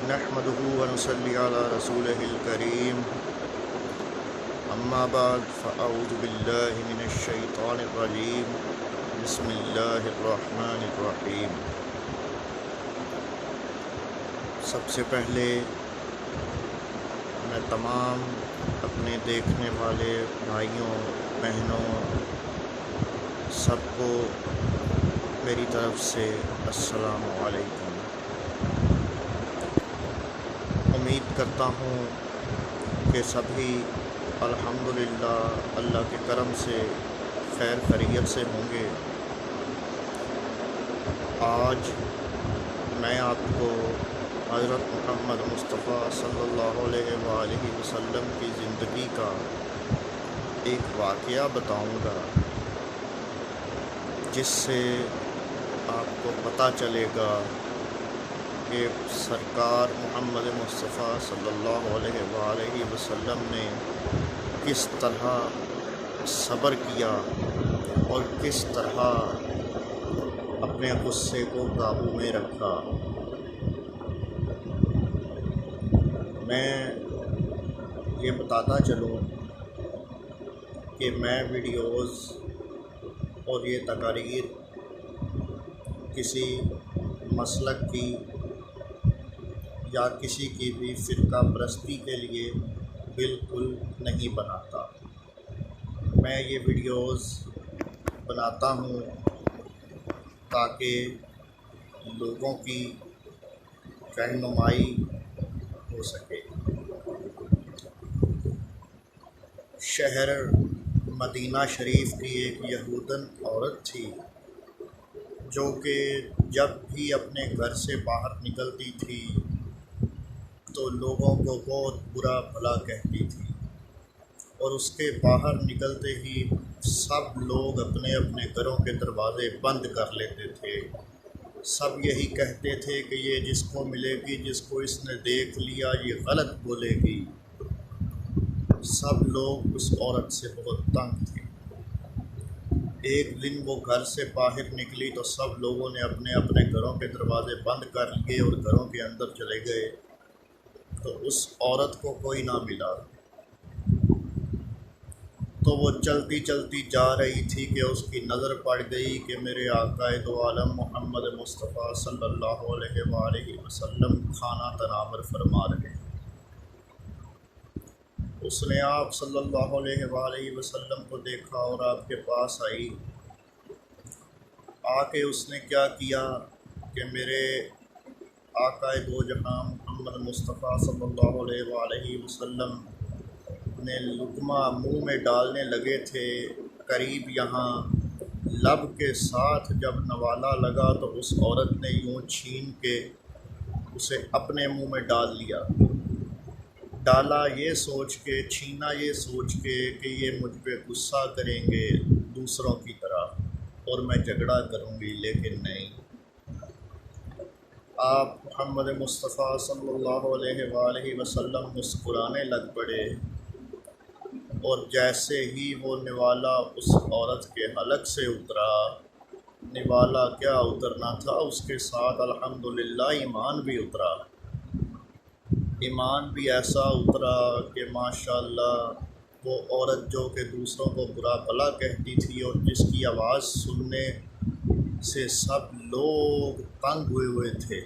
نحمده ونصلي على رسوله الكريم أما بعد فأعوذ بالله من الشيطان الرجيم بسم الله الرحمن الرحيم۔ سب سے پہلے میں تمام اپنے دیکھنے والے بھائیوں بہنوں سب کو میری طرف سے السلام علیکم۔ امید کرتا ہوں کہ سبھی الحمدللہ اللہ کے کرم سے خیر خیریت سے ہوں گے۔ آج میں آپ کو حضرت محمد مصطفیٰ صلی اللہ علیہ وآلہ وسلم کی زندگی کا ایک واقعہ بتاؤں گا، جس سے آپ کو پتہ چلے گا کہ سرکار محمد مصطفیٰ صلی اللہ علیہ وآلہ وسلم نے کس طرح صبر کیا اور کس طرح اپنے غصے کو قابو میں رکھا۔ میں یہ بتاتا چلوں کہ میں ویڈیوز اور یہ تقاریر کسی مسلک کی یا کسی کی بھی فرقہ پرستی کے لیے بالکل نہیں بناتا۔ میں یہ ویڈیوز بناتا ہوں تاکہ لوگوں کی رہنمائی ہو سکے۔ شہر مدینہ شریف کی ایک یہودن عورت تھی جو کہ جب بھی اپنے گھر سے باہر نکلتی تھی تو لوگوں کو بہت برا بھلا کہتی تھی، اور اس کے باہر نکلتے ہی سب لوگ اپنے اپنے گھروں کے دروازے بند کر لیتے تھے۔ سب یہی کہتے تھے کہ یہ جس کو ملے گی، جس کو اس نے دیکھ لیا، یہ غلط بولے گی۔ سب لوگ اس عورت سے بہت تنگ تھے۔ ایک دن وہ گھر سے باہر نکلی تو سب لوگوں نے اپنے اپنے گھروں کے دروازے بند کر لیے اور گھروں کے اندر چلے گئے، تو اس عورت کو کوئی نہ ملا۔ تو وہ چلتی چلتی جا رہی تھی کہ اس کی نظر پڑ گئی کہ میرے آقا دو عالم محمد مصطفیٰ صلی اللہ علیہ وآلہ وسلم کھانا تناور فرما رہے ہیں۔ اس نے آپ صلی اللہ علیہ وآلہ وسلم کو دیکھا اور آپ کے پاس آئی۔ آ کے اس نے کیا کیا کہ میرے آقا دو جہاں محمد مصطفیٰ صلی اللہ علیہ وآلہ وسلم نے لقمہ منہ میں ڈالنے لگے تھے، قریب یہاں لب کے ساتھ جب نوالا لگا تو اس عورت نے یوں چھین کے اسے اپنے منہ میں ڈال لیا۔ ڈالا یہ سوچ کے، چھینا یہ سوچ کے کہ یہ مجھ پہ غصہ کریں گے دوسروں کی طرح اور میں جھگڑا کروں گی، لیکن نہیں۔ آپ محمد مصطفیٰ صلی اللہ علیہ وآلہ وسلم مسکرانے لگ پڑے، اور جیسے ہی وہ نوالا اس عورت کے حلق سے اترا، نوالا کیا اترنا تھا، اس کے ساتھ الحمدللہ ایمان بھی اترا۔ ایمان بھی ایسا اترا کہ ماشاءاللہ وہ عورت جو کہ دوسروں کو برا بھلا کہتی تھی اور جس کی آواز سننے سے سب لوگ تنگ ہوئے ہوئے تھے،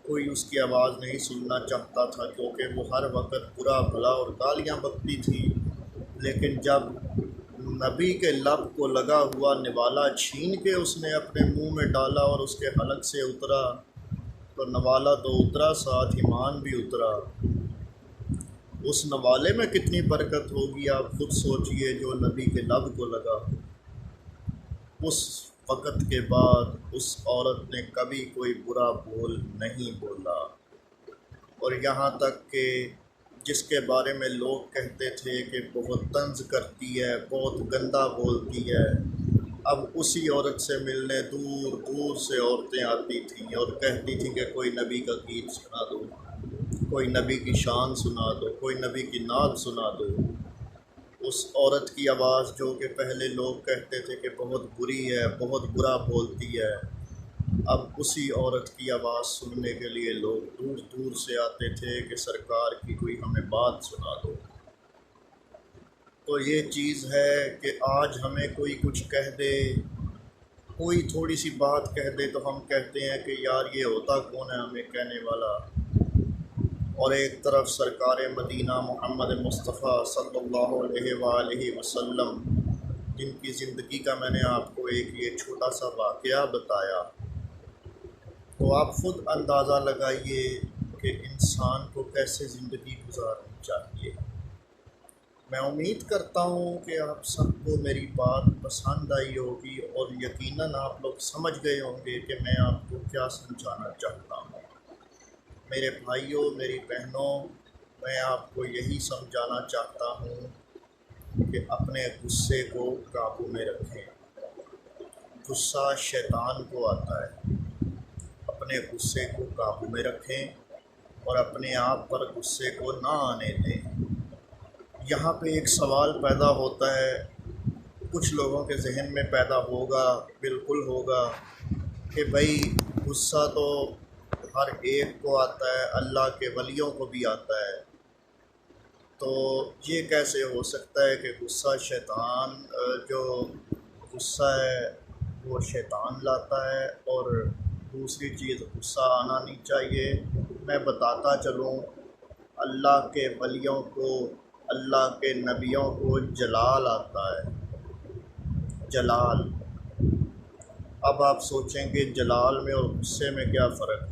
کوئی اس کی آواز نہیں سننا چاہتا تھا کیونکہ وہ ہر وقت برا بھلا اور گالیاں بکتی تھی۔ لیکن جب نبی کے لب کو لگا ہوا نوالا چھین کے اس نے اپنے منہ میں ڈالا اور اس کے حلق سے اترا، تو نوالا تو اترا، ساتھ ایمان بھی اترا۔ اس نوالے میں کتنی برکت ہوگی آپ خود سوچئے، جو نبی کے لب کو لگا۔ اس وقت کے بعد اس عورت نے کبھی کوئی برا بول نہیں بولا، اور یہاں تک کہ جس کے بارے میں لوگ کہتے تھے کہ بہت طنز کرتی ہے، بہت گندا بولتی ہے، اب اسی عورت سے ملنے دور دور سے عورتیں آتی تھیں اور کہتی تھیں کہ کوئی نبی کا گیت سنا دو، کوئی نبی کی شان سنا دو، کوئی نبی کی نعت سنا دو۔ اس عورت کی آواز جو کہ پہلے لوگ کہتے تھے کہ بہت بری ہے، بہت برا بولتی ہے، اب اسی عورت کی آواز سننے کے لیے لوگ دور دور سے آتے تھے کہ سرکار کی کوئی ہمیں بات سنا دو۔ تو یہ چیز ہے کہ آج ہمیں کوئی کچھ کہہ دے، کوئی تھوڑی سی بات کہہ دے تو ہم کہتے ہیں کہ یار یہ ہوتا کون ہے ہمیں کہنے والا، اور ایک طرف سرکار مدینہ محمد مصطفیٰ صلی اللہ علیہ وآلہ وسلم، جن کی زندگی کا میں نے آپ کو ایک یہ چھوٹا سا واقعہ بتایا، تو آپ خود اندازہ لگائیے کہ انسان کو کیسے زندگی گزارنی چاہیے۔ میں امید کرتا ہوں کہ آپ سب کو میری بات پسند آئی ہوگی، اور یقیناً آپ لوگ سمجھ گئے ہوں گے کہ میں آپ کو کیا سمجھانا چاہتا ہوں۔ میرے بھائیوں، میری بہنوں، میں آپ کو یہی سمجھانا چاہتا ہوں کہ اپنے غصے کو قابو میں رکھیں۔ غصہ شیطان کو آتا ہے، اپنے غصے کو قابو میں رکھیں اور اپنے آپ پر غصے کو نہ آنے دیں۔ یہاں پہ ایک سوال پیدا ہوتا ہے، کچھ لوگوں کے ذہن میں پیدا ہوگا، بالکل ہوگا، کہ بھائی غصہ تو ہر ایک کو آتا ہے، اللہ کے ولیوں کو بھی آتا ہے، تو یہ کیسے ہو سکتا ہے کہ غصہ شیطان جو غصہ ہے وہ شیطان لاتا ہے؟ اور دوسری چیز، غصہ آنا نہیں چاہیے۔ میں بتاتا چلوں، اللہ کے ولیوں کو، اللہ کے نبیوں کو جلال آتا ہے، جلال۔ اب آپ سوچیں کہ جلال میں اور غصے میں کیا فرق ہے؟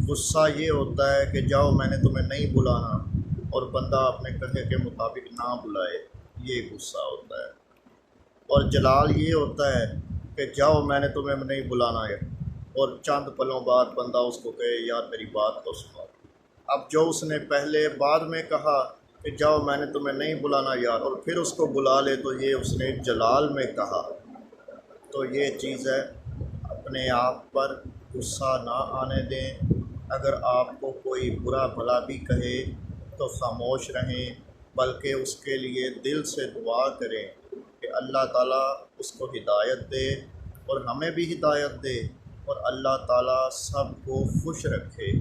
غصہ یہ ہوتا ہے کہ جاؤ میں نے تمہیں نہیں بلانا، اور بندہ اپنے کہے کے مطابق نہ بلائے، یہ غصہ ہوتا ہے۔ اور جلال یہ ہوتا ہے کہ جاؤ میں نے تمہیں نہیں بلانا ہے، اور چند پلوں بعد بندہ اس کو کہے یار میری بات تو سنو۔ اب جو اس نے پہلے بعد میں کہا کہ جاؤ میں نے تمہیں نہیں بلانا یار، اور پھر اس کو بلا لے، تو یہ اس نے جلال میں کہا۔ تو یہ چیز ہے، اپنے آپ پر غصہ نہ آنے دیں۔ اگر آپ کو کوئی برا بھلا بھی کہے تو خاموش رہیں، بلکہ اس کے لیے دل سے دعا کریں کہ اللہ تعالیٰ اس کو ہدایت دے اور ہمیں بھی ہدایت دے، اور اللہ تعالیٰ سب کو خوش رکھے۔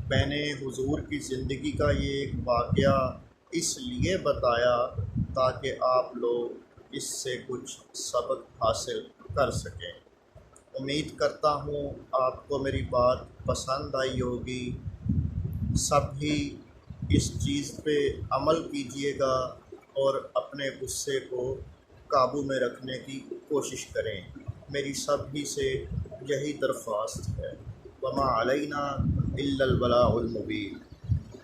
میں نے حضور کی زندگی کا یہ ایک واقعہ اس لیے بتایا تاکہ آپ لوگ اس سے کچھ سبق حاصل کر سکیں۔ امید کرتا ہوں آپ کو میری بات پسند آئی ہوگی۔ سب ہی اس چیز پہ عمل کیجیے گا اور اپنے غصے کو قابو میں رکھنے کی کوشش کریں۔ میری سب ہی سے یہی درخواست ہے۔ وما علینا الا البلاغ المبین۔